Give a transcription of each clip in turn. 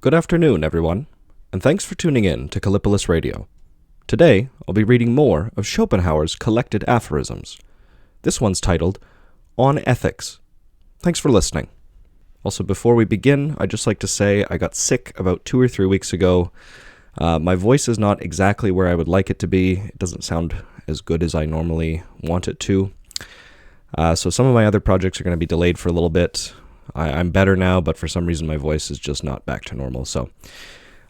Good afternoon, everyone, and thanks for tuning in to Kallipolis Radio. Today, I'll be reading more of Schopenhauer's collected aphorisms. This one's titled, On Ethics. Thanks for listening. Also, before we begin, I'd just like to say I got sick about 2 or 3 weeks ago. My voice is not exactly where I would like it to be. It doesn't sound as good as I normally want it to. So some of my other projects are going to be delayed for a little bit. I'm better now, but for some reason my voice is just not back to normal. So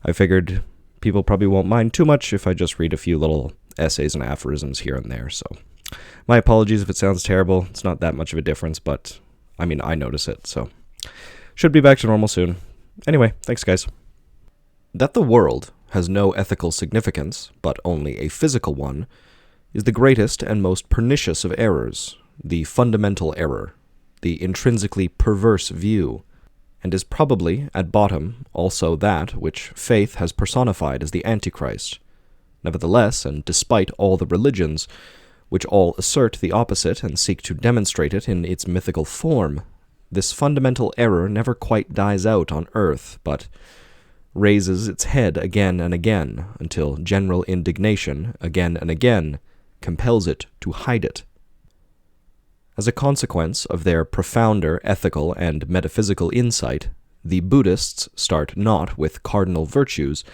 I figured people probably won't mind too much if I just read a few little essays and aphorisms here and there. So my apologies if it sounds terrible. It's not that much of a difference, but I notice it. So should be back to normal soon. Anyway, thanks guys. That the world has no ethical significance, but only a physical one, is the greatest and most pernicious of errors, the fundamental error, the intrinsically perverse view, and is probably, at bottom, also that which faith has personified as the Antichrist. Nevertheless, and despite all the religions, which all assert the opposite and seek to demonstrate it in its mythical form, this fundamental error never quite dies out on earth, but raises its head again and again, until general indignation, again and again, compels it to hide it. As a consequence of their profounder ethical and metaphysical insight, the Buddhists start not with cardinal virtues,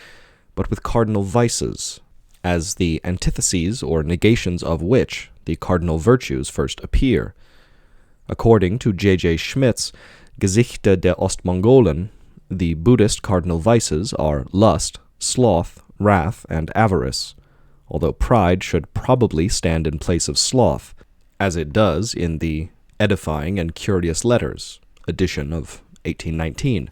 but with cardinal vices, as the antitheses or negations of which the cardinal virtues first appear. According to J.J. Schmidt's Gesichter der Ostmongolen, the Buddhist cardinal vices are lust, sloth, wrath, and avarice, although pride should probably stand in place of sloth, as it does in the Edifying and Curious Letters, edition of 1819,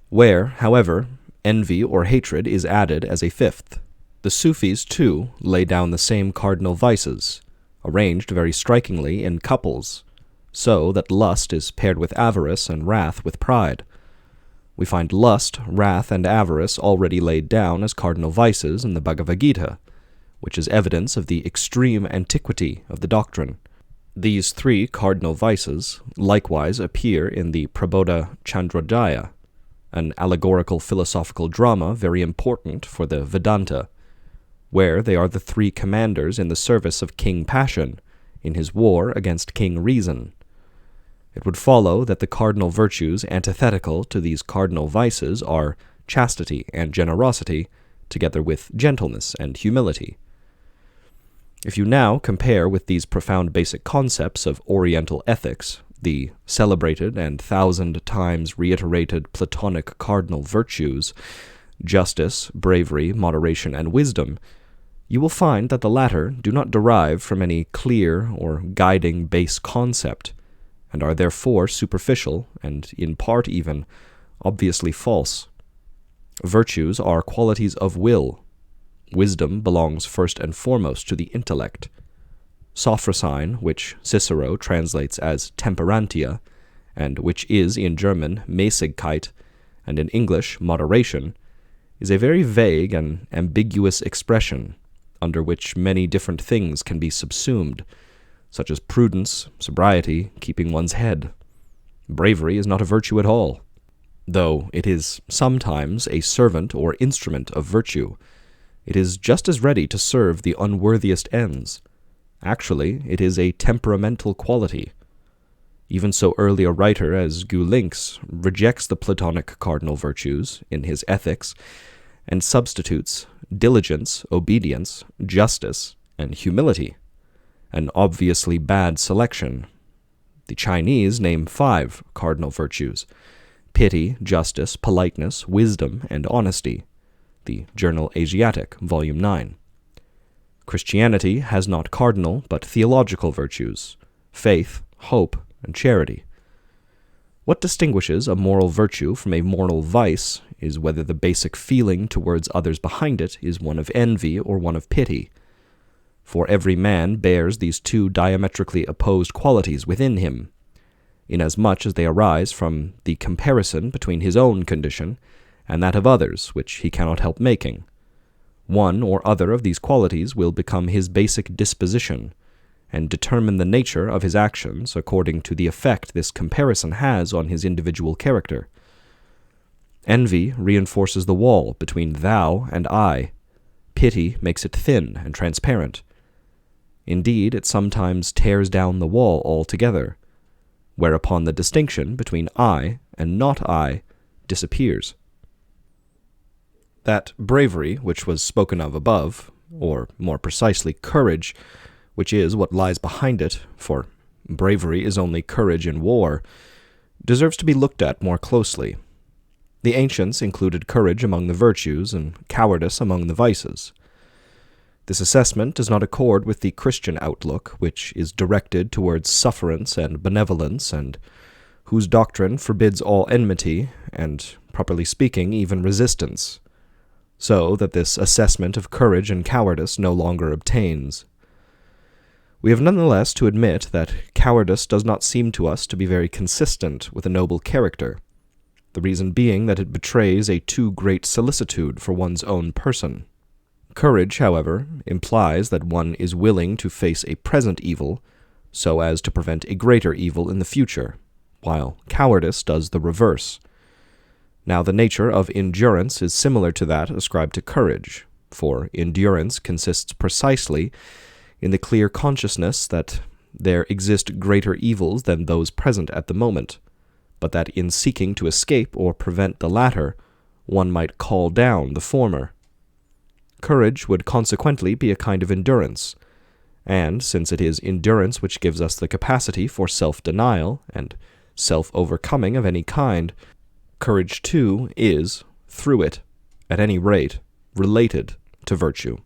where, however, envy or hatred is added as a fifth. The Sufis, too, lay down the same cardinal vices, arranged very strikingly in couples, so that lust is paired with avarice and wrath with pride. We find lust, wrath, and avarice already laid down as cardinal vices in the Bhagavad Gita, which is evidence of the extreme antiquity of the doctrine. These 3 cardinal vices likewise appear in the Prabodha Chandrodaya, an allegorical philosophical drama very important for the Vedanta, where they are the 3 commanders in the service of King Passion in his war against King Reason. It would follow that the cardinal virtues antithetical to these cardinal vices are chastity and generosity, together with gentleness and humility. If you now compare with these profound basic concepts of Oriental ethics, the celebrated and 1,000 times reiterated Platonic cardinal virtues, justice, bravery, moderation, and wisdom, you will find that the latter do not derive from any clear or guiding base concept, and are therefore superficial, and in part even, obviously false. Virtues are qualities of will. Wisdom belongs first and foremost to the intellect. Sophrosyne, which Cicero translates as temperantia, and which is in German Mäßigkeit, and in English moderation, is a very vague and ambiguous expression, under which many different things can be subsumed, such as prudence, sobriety, keeping one's head. Bravery is not a virtue at all, though it is sometimes a servant or instrument of virtue. It is just as ready to serve the unworthiest ends. Actually, it is a temperamental quality. Even so early a writer as Goulinx rejects the Platonic cardinal virtues in his Ethics and substitutes diligence, obedience, justice, and humility, an obviously bad selection. The Chinese name 5 cardinal virtues: pity, justice, politeness, wisdom, and honesty. The Journal Asiatic, Volume 9. Christianity has not cardinal, but theological virtues: faith, hope, and charity. What distinguishes a moral virtue from a moral vice is whether the basic feeling towards others behind it is one of envy or one of pity. For every man bears these 2 diametrically opposed qualities within him, inasmuch as they arise from the comparison between his own condition and that of others, which he cannot help making. One or other of these qualities will become his basic disposition, and determine the nature of his actions according to the effect this comparison has on his individual character. Envy reinforces the wall between thou and I. Pity makes it thin and transparent. Indeed, it sometimes tears down the wall altogether, whereupon the distinction between I and not I disappears. That bravery which was spoken of above, or more precisely courage, which is what lies behind it, for bravery is only courage in war, deserves to be looked at more closely. The ancients included courage among the virtues and cowardice among the vices. This assessment does not accord with the Christian outlook, which is directed towards sufferance and benevolence, and whose doctrine forbids all enmity, and, properly speaking, even resistance, so that this assessment of courage and cowardice no longer obtains. We have nonetheless to admit that cowardice does not seem to us to be very consistent with a noble character, the reason being that it betrays a too great solicitude for one's own person. Courage, however, implies that one is willing to face a present evil so as to prevent a greater evil in the future, while cowardice does the reverse. Now, the nature of endurance is similar to that ascribed to courage, for endurance consists precisely in the clear consciousness that there exist greater evils than those present at the moment, but that in seeking to escape or prevent the latter, one might call down the former. Courage would consequently be a kind of endurance, and since it is endurance which gives us the capacity for self-denial and self-overcoming of any kind, courage too is, through it, at any rate, related to virtue.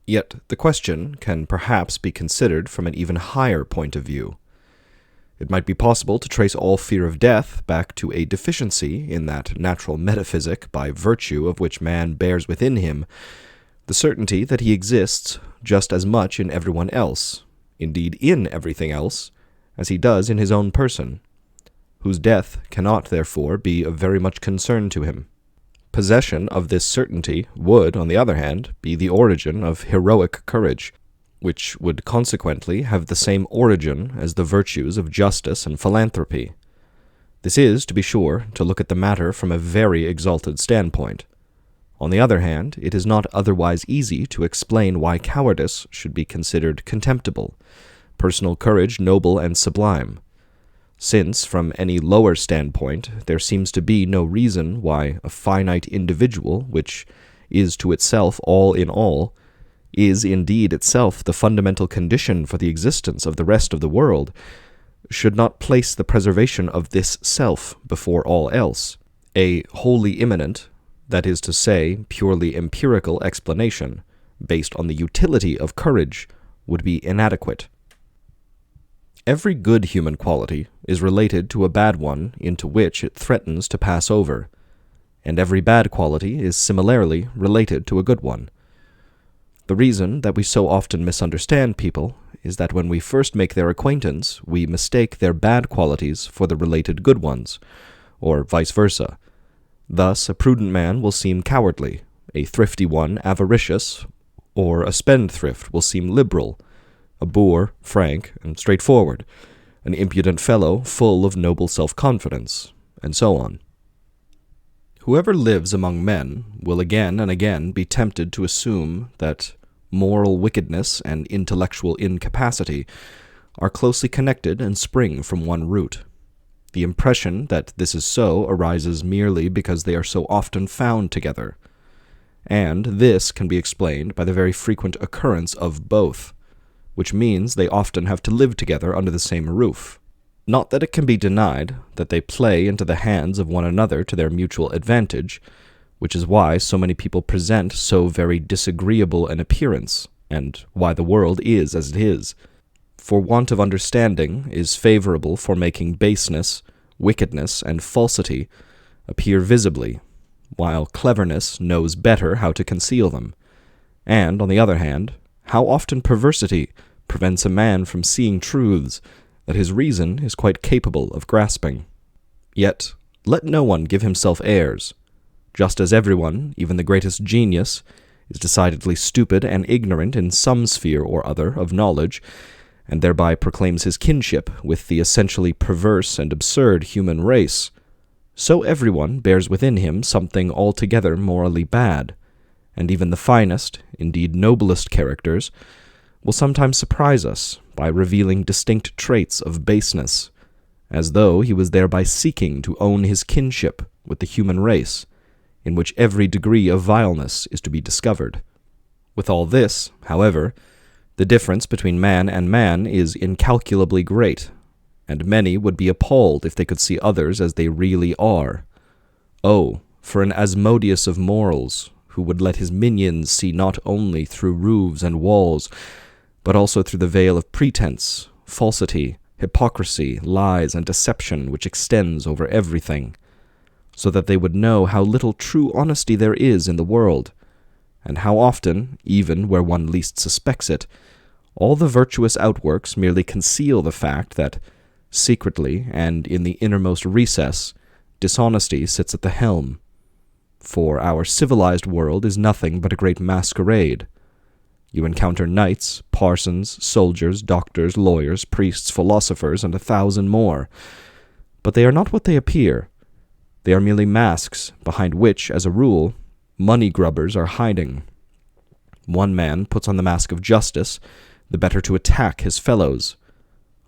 Yet the question can perhaps be considered from an even higher point of view. It might be possible to trace all fear of death back to a deficiency in that natural metaphysic by virtue of which man bears within him the certainty that he exists just as much in everyone else, indeed in everything else, as he does in his own person, whose death cannot, therefore, be of very much concern to him. Possession of this certainty would, on the other hand, be the origin of heroic courage, which would consequently have the same origin as the virtues of justice and philanthropy. This is, to be sure, to look at the matter from a very exalted standpoint. On the other hand, it is not otherwise easy to explain why cowardice should be considered contemptible, personal courage noble and sublime, since, from any lower standpoint, there seems to be no reason why a finite individual, which is to itself all in all, is indeed itself the fundamental condition for the existence of the rest of the world, should not place the preservation of this self before all else. A wholly immanent, that is to say, purely empirical explanation, based on the utility of courage, would be inadequate. Every good human quality is related to a bad one into which it threatens to pass over, and every bad quality is similarly related to a good one. The reason that we so often misunderstand people is that when we first make their acquaintance, we mistake their bad qualities for the related good ones, or vice versa. Thus, a prudent man will seem cowardly, a thrifty one avaricious, or a spendthrift will seem liberal, a boor frank and straightforward, an impudent fellow full of noble self-confidence, and so on. Whoever lives among men will again and again be tempted to assume that moral wickedness and intellectual incapacity are closely connected and spring from one root. The impression that this is so arises merely because they are so often found together, and this can be explained by the very frequent occurrence of both, which means they often have to live together under the same roof. Not that it can be denied that they play into the hands of one another to their mutual advantage, which is why so many people present so very disagreeable an appearance, and why the world is as it is. For want of understanding is favorable for making baseness, wickedness, and falsity appear visibly, while cleverness knows better how to conceal them. And, on the other hand, how often perversity prevents a man from seeing truths that his reason is quite capable of grasping. Yet, let no one give himself airs. Just as everyone, even the greatest genius, is decidedly stupid and ignorant in some sphere or other of knowledge, and thereby proclaims his kinship with the essentially perverse and absurd human race, so everyone bears within him something altogether morally bad, and even the finest, indeed noblest characters will sometimes surprise us by revealing distinct traits of baseness, as though he was thereby seeking to own his kinship with the human race, in which every degree of vileness is to be discovered. With all this, however, the difference between man and man is incalculably great, and many would be appalled if they could see others as they really are. Oh, for an Asmodeus of morals, who would let his minions see not only through roofs and walls, but also through the veil of pretense, falsity, hypocrisy, lies, and deception which extends over everything, so that they would know how little true honesty there is in the world, and how often, even where one least suspects it, all the virtuous outworks merely conceal the fact that, secretly and in the innermost recess, dishonesty sits at the helm. For our civilized world is nothing but a great masquerade. You encounter knights, parsons, soldiers, doctors, lawyers, priests, philosophers, and 1,000 more. But they are not what they appear. They are merely masks behind which, as a rule, money grubbers are hiding. One man puts on the mask of justice, the better to attack his fellows.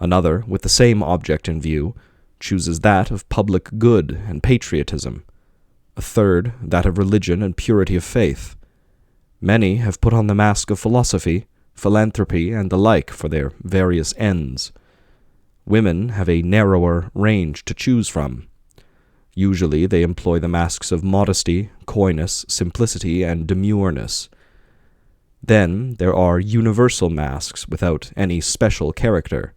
Another, with the same object in view, chooses that of public good and patriotism. A third, that of religion and purity of faith. Many have put on the mask of philosophy, philanthropy, and the like for their various ends. Women have a narrower range to choose from. Usually they employ the masks of modesty, coyness, simplicity, and demureness. Then there are universal masks without any special character,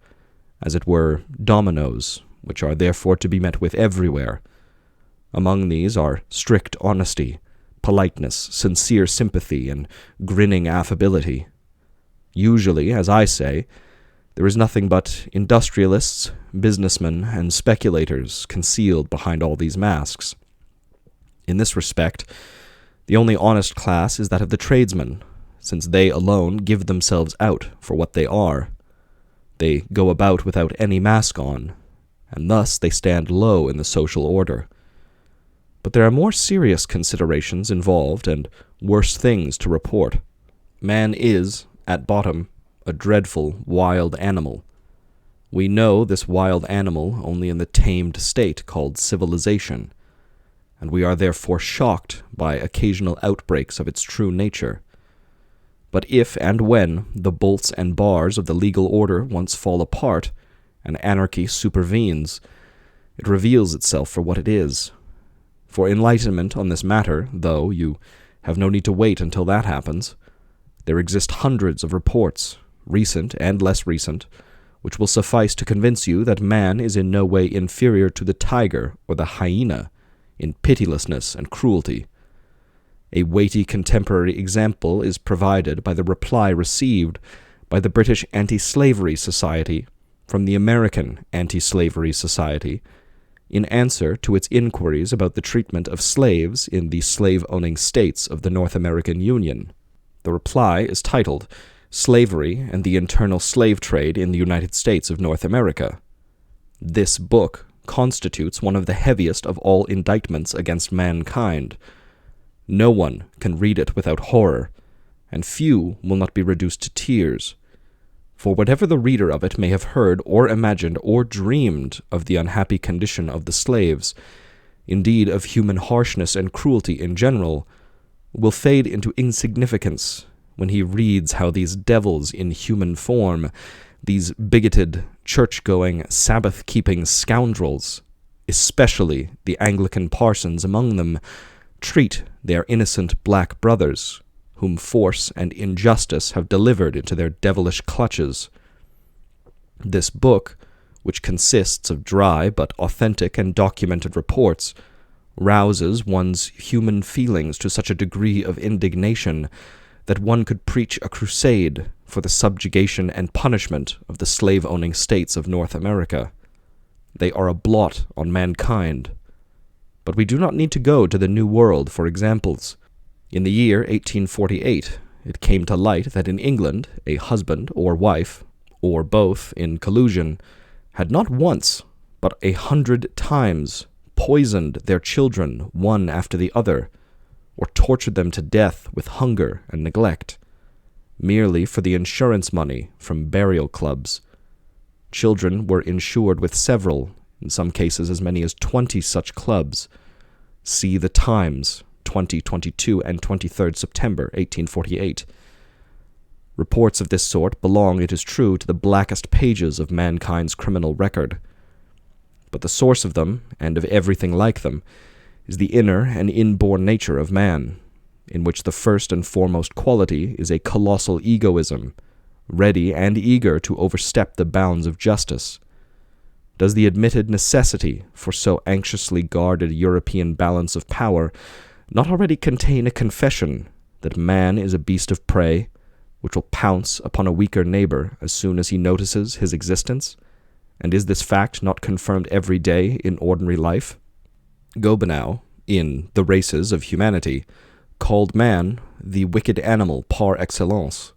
as it were dominoes, which are therefore to be met with everywhere. Among these are strict honesty, politeness, sincere sympathy, and grinning affability. Usually, as I say, there is nothing but industrialists, businessmen, and speculators concealed behind all these masks. In this respect, the only honest class is that of the tradesmen, since they alone give themselves out for what they are. They go about without any mask on, and thus they stand low in the social order. But there are more serious considerations involved and worse things to report. Man is, at bottom, a dreadful wild animal. We know this wild animal only in the tamed state called civilization, and we are therefore shocked by occasional outbreaks of its true nature. But if and when the bolts and bars of the legal order once fall apart, and anarchy supervenes, it reveals itself for what it is. For enlightenment on this matter, though you have no need to wait until that happens, there exist hundreds of reports, recent and less recent, which will suffice to convince you that man is in no way inferior to the tiger or the hyena in pitilessness and cruelty. A weighty contemporary example is provided by the reply received by the British Anti-Slavery Society from the American Anti-Slavery Society in answer to its inquiries about the treatment of slaves in the slave-owning states of the North American Union. The reply is titled, Slavery and the Internal Slave Trade in the United States of North America. This book constitutes one of the heaviest of all indictments against mankind. No one can read it without horror, and few will not be reduced to tears. For whatever the reader of it may have heard or imagined or dreamed of the unhappy condition of the slaves, indeed of human harshness and cruelty in general, will fade into insignificance when he reads how these devils in human form, these bigoted, church-going, Sabbath-keeping scoundrels, especially the Anglican parsons among them, treat their innocent black brothers, whom force and injustice have delivered into their devilish clutches. This book, which consists of dry but authentic and documented reports, rouses one's human feelings to such a degree of indignation that one could preach a crusade for the subjugation and punishment of the slave-owning states of North America. They are a blot on mankind. But we do not need to go to the New World for examples. In the year 1848, it came to light that in England a husband or wife, or both in collusion, had not once, but 100 times poisoned their children one after the other, or tortured them to death with hunger and neglect, merely for the insurance money from burial clubs. Children were insured with several, in some cases as many as 20 such clubs. See the Times, 2022 and 23rd September 1848. Reports of this sort belong, it is true, to the blackest pages of mankind's criminal record. But the source of them, and of everything like them, is the inner and inborn nature of man, in which the first and foremost quality is a colossal egoism, ready and eager to overstep the bounds of justice. Does the admitted necessity for so anxiously guarded European balance of power not already contain a confession that man is a beast of prey, which will pounce upon a weaker neighbor as soon as he notices his existence? And is this fact not confirmed every day in ordinary life? Gobineau, in The Races of Humanity, called man the wicked animal par excellence,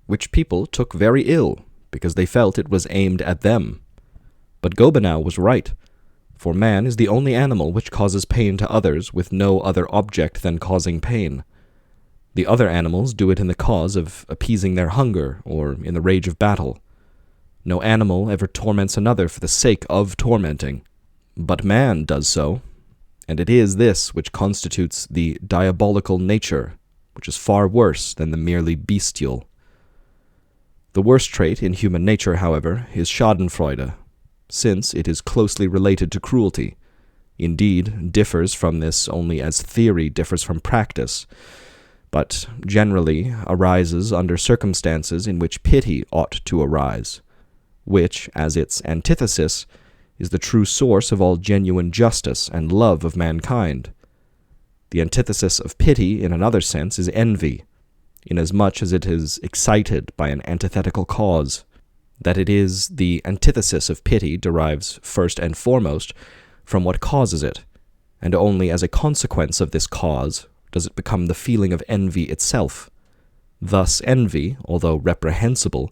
which people took very ill because they felt it was aimed at them. But Gobineau was right, for man is the only animal which causes pain to others with no other object than causing pain. The other animals do it in the cause of appeasing their hunger or in the rage of battle. No animal ever torments another for the sake of tormenting, but man does so, and it is this which constitutes the diabolical nature, which is far worse than the merely bestial. The worst trait in human nature, however, is schadenfreude, since it is closely related to cruelty, indeed differs from this only as theory differs from practice, but generally arises under circumstances in which pity ought to arise, which, as its antithesis, is the true source of all genuine justice and love of mankind. The antithesis of pity, in another sense, is envy, inasmuch as it is excited by an antithetical cause. That it is the antithesis of pity derives first and foremost from what causes it, and only as a consequence of this cause does it become the feeling of envy itself. Thus envy, although reprehensible,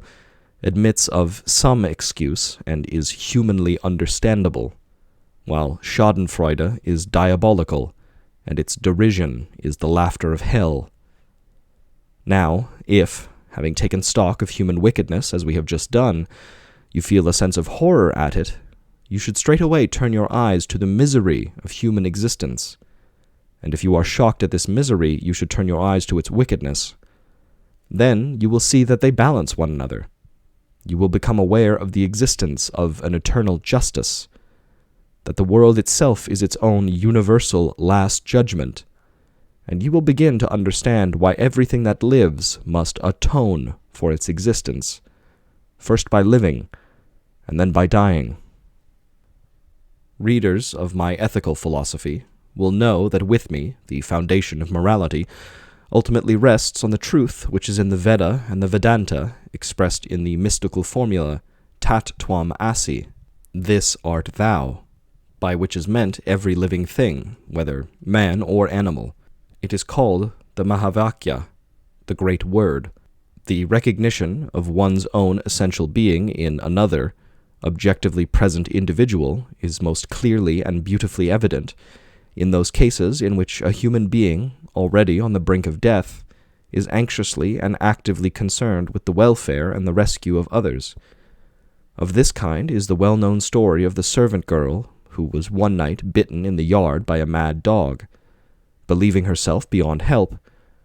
admits of some excuse and is humanly understandable, while schadenfreude is diabolical, and its derision is the laughter of hell. Now, if, having taken stock of human wickedness, as we have just done, you feel a sense of horror at it, you should straightway turn your eyes to the misery of human existence. And if you are shocked at this misery, you should turn your eyes to its wickedness. Then you will see that they balance one another. You will become aware of the existence of an eternal justice, that the world itself is its own universal last judgment, and you will begin to understand why everything that lives must atone for its existence, first by living, and then by dying. Readers of my ethical philosophy will know that with me, the foundation of morality ultimately rests on the truth which is in the Veda and the Vedanta, expressed in the mystical formula, tat tvam asi, this art thou, by which is meant every living thing, whether man or animal. It is called the Mahavakya, the great word. The recognition of one's own essential being in another, objectively present individual is most clearly and beautifully evident in those cases in which a human being, already on the brink of death, is anxiously and actively concerned with the welfare and the rescue of others. Of this kind is the well-known story of the servant girl who was one night bitten in the yard by a mad dog. Believing herself beyond help,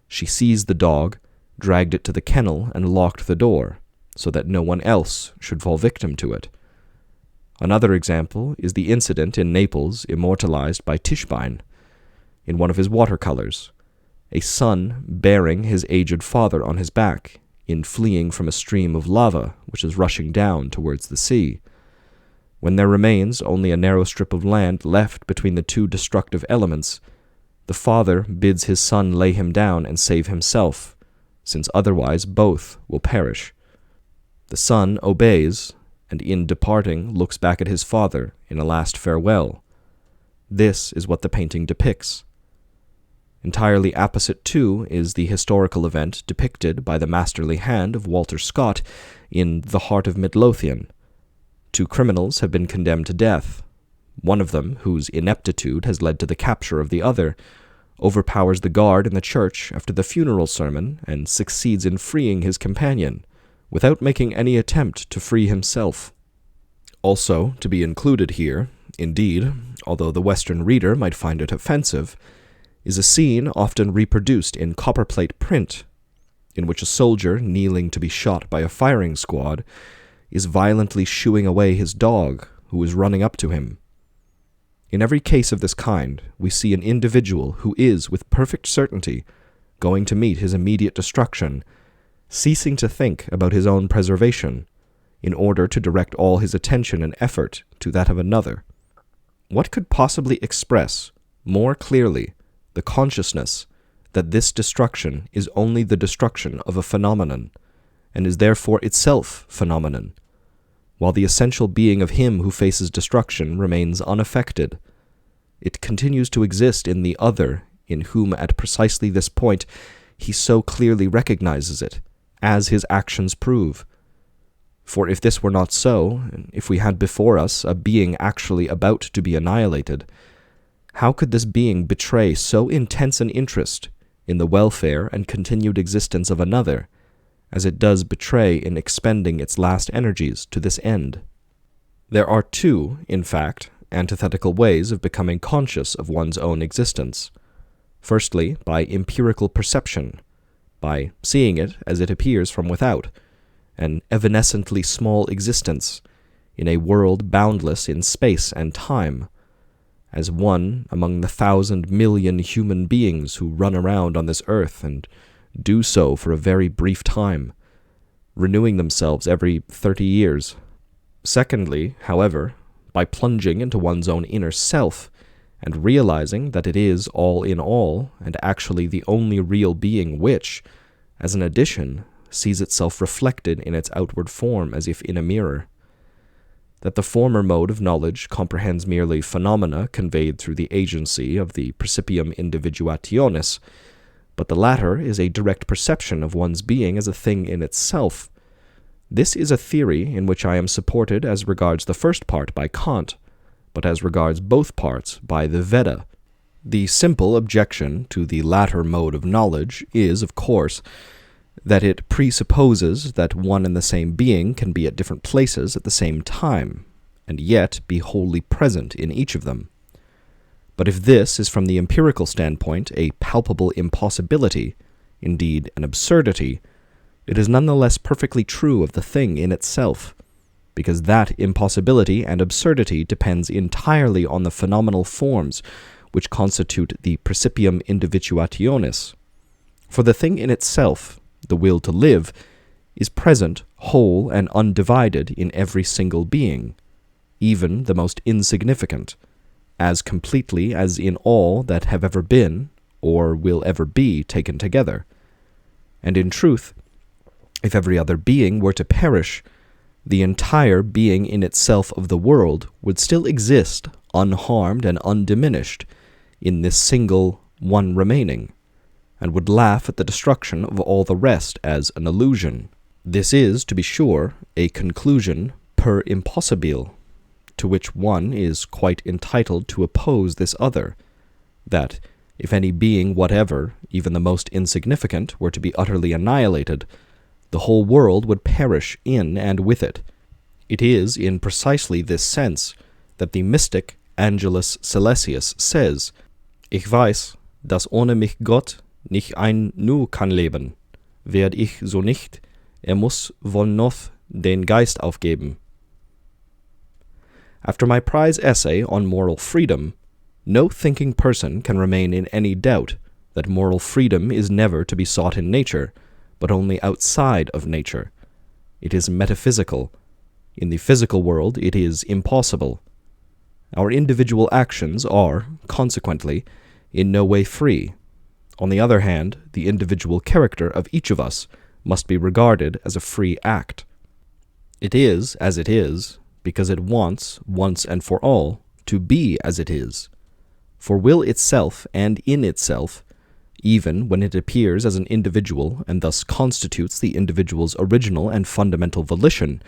she seized the dog, dragged it to the kennel, and locked the door, so that no one else should fall victim to it. Another example is the incident in Naples immortalized by Tischbein in one of his watercolors, a son bearing his aged father on his back in fleeing from a stream of lava which is rushing down towards the sea. When there remains only a narrow strip of land left between the two destructive elements, the father bids his son lay him down and save himself, since otherwise both will perish. The son obeys, and in departing looks back at his father in a last farewell. This is what the painting depicts. Entirely opposite, too, is the historical event depicted by the masterly hand of Walter Scott in The Heart of Midlothian. Two criminals have been condemned to death. One of them, whose ineptitude has led to the capture of the other, overpowers the guard in the church after the funeral sermon and succeeds in freeing his companion, without making any attempt to free himself. Also, to be included here, indeed, although the Western reader might find it offensive, is a scene often reproduced in copperplate print, in which a soldier kneeling to be shot by a firing squad is violently shooing away his dog, who is running up to him. In every case of this kind, we see an individual who is, with perfect certainty, going to meet his immediate destruction, ceasing to think about his own preservation, in order to direct all his attention and effort to that of another. What could possibly express, more clearly, the consciousness that this destruction is only the destruction of a phenomenon, and is therefore itself phenomenon, while the essential being of him who faces destruction remains unaffected? It continues to exist in the other, in whom at precisely this point he so clearly recognizes it, as his actions prove. For if this were not so, if we had before us a being actually about to be annihilated, how could this being betray so intense an interest in the welfare and continued existence of another, as it does betray in expending its last energies to this end? There are two, in fact, antithetical ways of becoming conscious of one's own existence. Firstly, by empirical perception, by seeing it as it appears from without, an evanescently small existence in a world boundless in space and time, as one among the 1,000 million human beings who run around on this earth and do so for a very brief time, renewing themselves every 30 years. Secondly, however, by plunging into one's own inner self and realizing that it is all in all and actually the only real being which, as an addition, sees itself reflected in its outward form as if in a mirror. That the former mode of knowledge comprehends merely phenomena conveyed through the agency of the principium individuationis, but the latter is a direct perception of one's being as a thing in itself. This is a theory in which I am supported as regards the first part by Kant, but as regards both parts by the Veda. The simple objection to the latter mode of knowledge is, of course, that it presupposes that one and the same being can be at different places at the same time, and yet be wholly present in each of them. But if this is from the empirical standpoint a palpable impossibility, indeed an absurdity, it is nonetheless perfectly true of the thing in itself, because that impossibility and absurdity depends entirely on the phenomenal forms which constitute the principium individuationis. For the thing in itself, the will to live, is present, whole and undivided in every single being, even the most insignificant, as completely as in all that have ever been, or will ever be, taken together. And in truth, if every other being were to perish, the entire being in itself of the world would still exist, unharmed and undiminished, in this single one remaining, and would laugh at the destruction of all the rest as an illusion. This is, to be sure, a conclusion per impossibile, to which one is quite entitled to oppose this other, that if any being whatever, even the most insignificant, were to be utterly annihilated, the whole world would perish in and with it. It is in precisely this sense that the mystic Angelus Silesius says, Ich weiß, dass ohne mich Gott nicht ein Nu kann leben. Werd ich so nicht, muss wohl noch den Geist aufgeben. After my prize essay on moral freedom, no thinking person can remain in any doubt that moral freedom is never to be sought in nature, but only outside of nature. It is metaphysical. In the physical world, it is impossible. Our individual actions are, consequently, in no way free. On the other hand, the individual character of each of us must be regarded as a free act. It is as it is, because it wants, once and for all, to be as it is. For will itself and in itself, even when it appears as an individual and thus constitutes the individual's original and fundamental volition,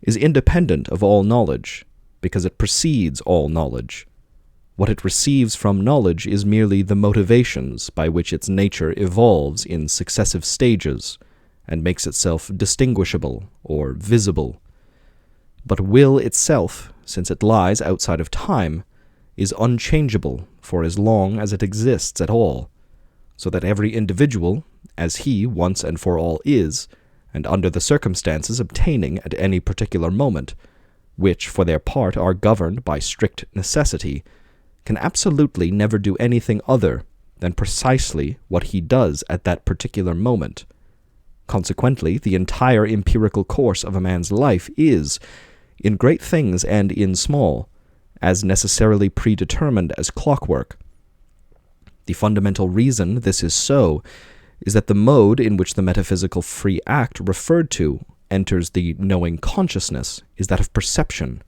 is independent of all knowledge, because it precedes all knowledge. What it receives from knowledge is merely the motivations by which its nature evolves in successive stages and makes itself distinguishable or visible. But will itself, since it lies outside of time, is unchangeable for as long as it exists at all, so that every individual, as he once and for all is, and under the circumstances obtaining at any particular moment, which for their part are governed by strict necessity, can absolutely never do anything other than precisely what he does at that particular moment. Consequently, the entire empirical course of a man's life is, in great things and in small, as necessarily predetermined as clockwork. The fundamental reason this is so is that the mode in which the metaphysical free act referred to enters the knowing consciousness is that of perception,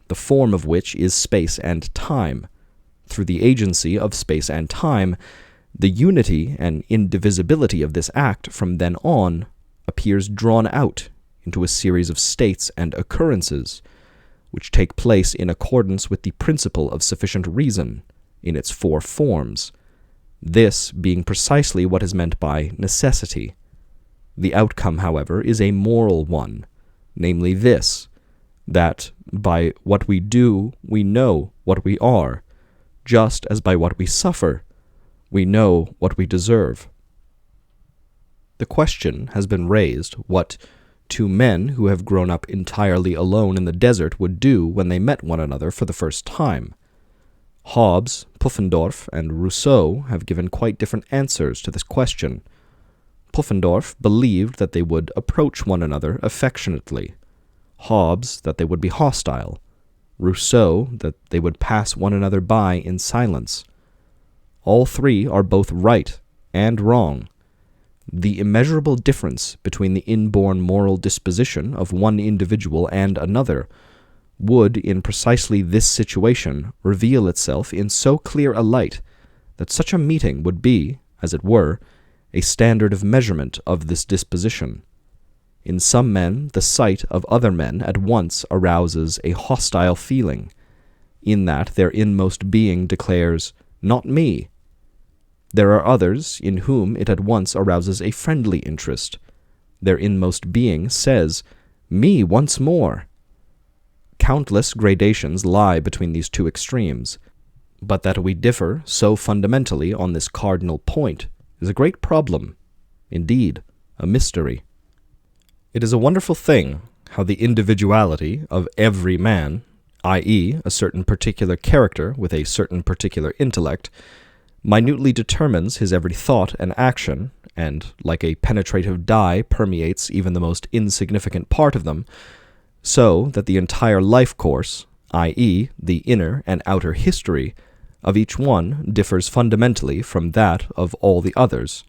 the form of which is space and time. Through the agency of space and time, the unity and indivisibility of this act from then on appears drawn out into a series of states and occurrences, which take place in accordance with the principle of sufficient reason in its four forms, this being precisely what is meant by necessity. The outcome, however, is a moral one, namely this, that by what we do we know what we are, just as by what we suffer we know what we deserve. The question has been raised what two men who have grown up entirely alone in the desert would do when they met one another for the first time. Hobbes, Pufendorf, and Rousseau have given quite different answers to this question. Pufendorf believed that they would approach one another affectionately, Hobbes that they would be hostile, Rousseau that they would pass one another by in silence. All three are both right and wrong. The immeasurable difference between the inborn moral disposition of one individual and another would, in precisely this situation, reveal itself in so clear a light that such a meeting would be, as it were, a standard of measurement of this disposition. In some men, the sight of other men at once arouses a hostile feeling, in that their inmost being declares, "Not me." There are others in whom it at once arouses a friendly interest. Their inmost being says, "Me once more." Countless gradations lie between these two extremes, but that we differ so fundamentally on this cardinal point is a great problem, indeed, a mystery. It is a wonderful thing how the individuality of every man, i.e., a certain particular character with a certain particular intellect, minutely determines his every thought and action, and, like a penetrative dye, permeates even the most insignificant part of them, so that the entire life course, i.e., the inner and outer history, of each one differs fundamentally from that of all the others.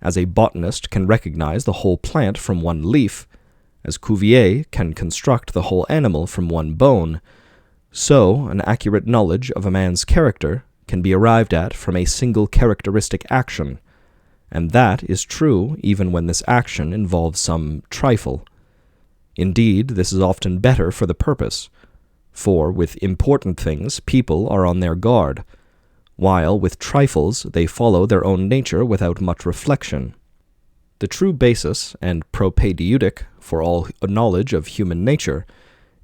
As a botanist can recognize the whole plant from one leaf, as Cuvier can construct the whole animal from one bone, so an accurate knowledge of a man's character can be arrived at from a single characteristic action, and that is true even when this action involves some trifle. Indeed, this is often better for the purpose, for with important things people are on their guard, while with trifles they follow their own nature without much reflection. The true basis and propaedeutic for all knowledge of human nature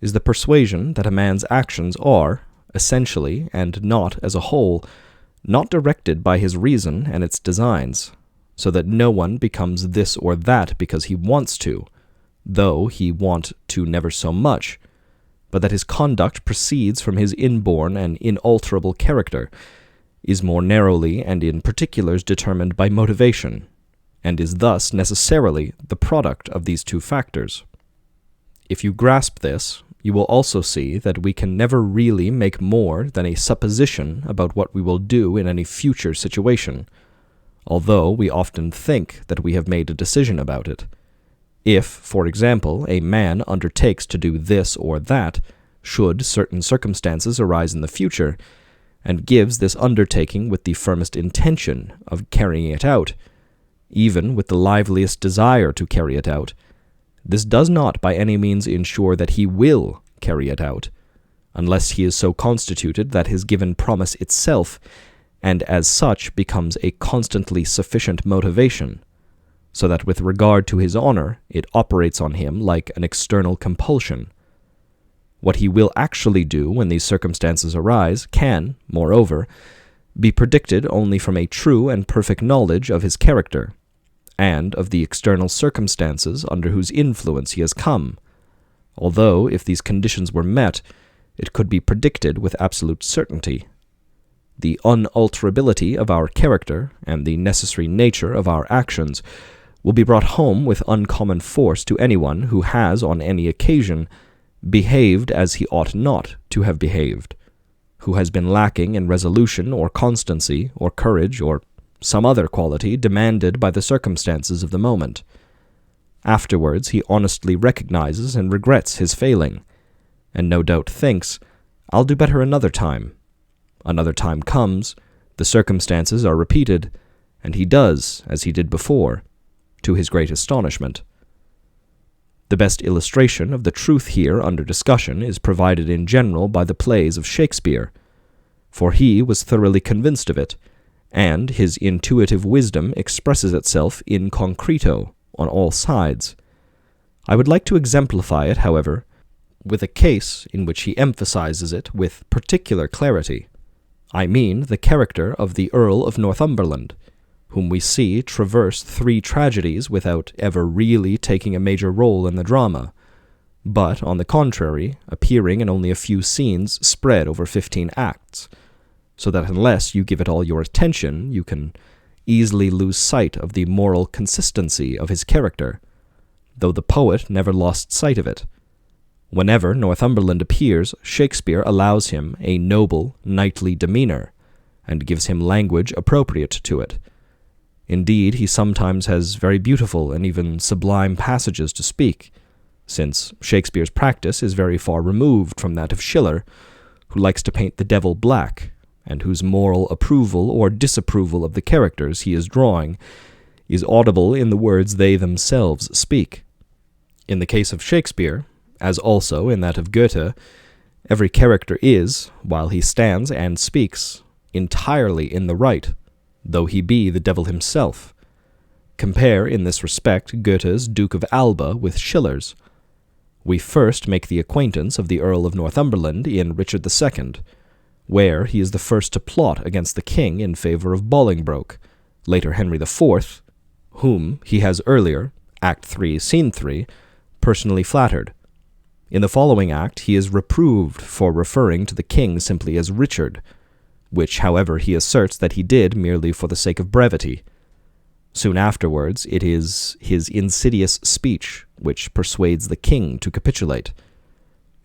is the persuasion that a man's actions are, essentially and not as a whole, not directed by his reason and its designs, so that no one becomes this or that because he wants to, though he want to never so much, but that his conduct proceeds from his inborn and inalterable character, is more narrowly and in particulars determined by motivation, and is thus necessarily the product of these two factors. If you grasp this, you will also see that we can never really make more than a supposition about what we will do in any future situation, although we often think that we have made a decision about it. If, for example, a man undertakes to do this or that, should certain circumstances arise in the future, and gives this undertaking with the firmest intention of carrying it out, even with the liveliest desire to carry it out, this does not by any means ensure that he will carry it out, unless he is so constituted that his given promise itself, and as such becomes a constantly sufficient motivation, so that with regard to his honor it operates on him like an external compulsion. What he will actually do when these circumstances arise can, moreover, be predicted only from a true and perfect knowledge of his character, and of the external circumstances under whose influence he has come, although, if these conditions were met, it could be predicted with absolute certainty. The unalterability of our character, and the necessary nature of our actions, will be brought home with uncommon force to anyone who has, on any occasion, behaved as he ought not to have behaved, who has been lacking in resolution or constancy or courage or some other quality demanded by the circumstances of the moment. Afterwards he honestly recognizes and regrets his failing, and no doubt thinks, "I'll do better another time." Another time comes, the circumstances are repeated, and he does as he did before, to his great astonishment. The best illustration of the truth here under discussion is provided in general by the plays of Shakespeare, for he was thoroughly convinced of it, and his intuitive wisdom expresses itself in concreto on all sides. I would like to exemplify it, however, with a case in which he emphasizes it with particular clarity. I mean the character of the Earl of Northumberland, whom we see traverse 3 tragedies without ever really taking a major role in the drama, but, on the contrary, appearing in only a few scenes spread over 15 acts, so that unless you give it all your attention, you can easily lose sight of the moral consistency of his character, though the poet never lost sight of it. Whenever Northumberland appears, Shakespeare allows him a noble, knightly demeanor, and gives him language appropriate to it. Indeed, he sometimes has very beautiful and even sublime passages to speak, since Shakespeare's practice is very far removed from that of Schiller, who likes to paint the devil black, and whose moral approval or disapproval of the characters he is drawing is audible in the words they themselves speak. In the case of Shakespeare, as also in that of Goethe, every character is, while he stands and speaks, entirely in the right, though he be the devil himself. Compare in this respect Goethe's Duke of Alba with Schiller's. We first make the acquaintance of the Earl of Northumberland in Richard II, where he is the first to plot against the king in favor of Bolingbroke, later Henry IV, whom he has earlier, Act 3, Scene 3, personally flattered. In the following act he is reproved for referring to the king simply as Richard, which, however, he asserts that he did merely for the sake of brevity. Soon afterwards, it is his insidious speech which persuades the king to capitulate.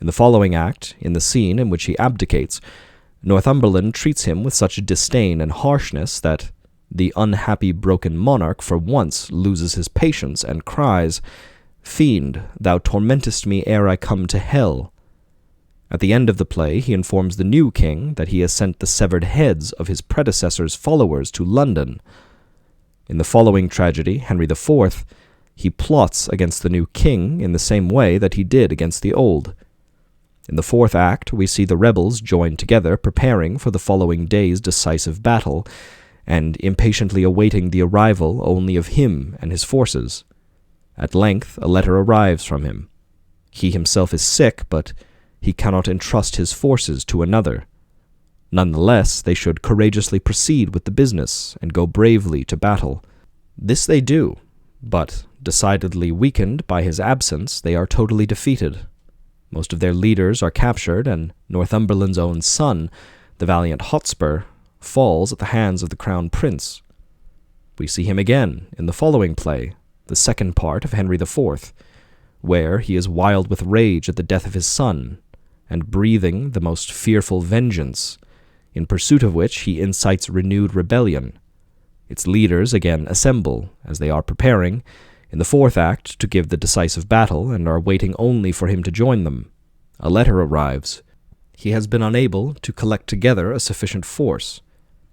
In the following act, in the scene in which he abdicates, Northumberland treats him with such disdain and harshness that the unhappy broken monarch for once loses his patience and cries, "Fiend, thou tormentest me ere I come to hell." At the end of the play he informs the new king that he has sent the severed heads of his predecessors' followers to London. In the following tragedy, Henry IV, he plots against the new king in the same way that he did against the old. In the 4th act we see the rebels joined together preparing for the following day's decisive battle, and impatiently awaiting the arrival only of him and his forces. At length a letter arrives from him. He himself is sick, but he cannot entrust his forces to another. Nonetheless, they should courageously proceed with the business and go bravely to battle. This they do, but, decidedly weakened by his absence, they are totally defeated. Most of their leaders are captured, and Northumberland's own son, the valiant Hotspur, falls at the hands of the crown prince. We see him again in the following play, the 2nd part of Henry IV, where he is wild with rage at the death of his son, and breathing the most fearful vengeance, in pursuit of which he incites renewed rebellion. Its leaders again assemble, as they are preparing, in the 4th act, to give the decisive battle, and are waiting only for him to join them. A letter arrives. He has been unable to collect together a sufficient force,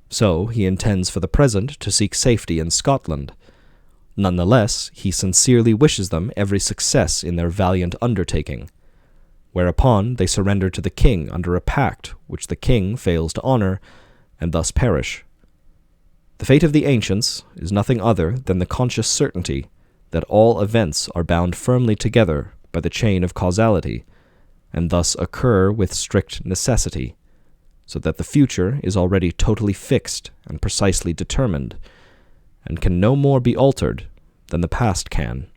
so he intends for the present to seek safety in Scotland. Nonetheless, he sincerely wishes them every success in their valiant undertaking. whereupon they surrender to the king under a pact which the king fails to honor, and thus perish. The fate of the ancients is nothing other than the conscious certainty that all events are bound firmly together by the chain of causality, and thus occur with strict necessity, so that the future is already totally fixed and precisely determined, and can no more be altered than the past can.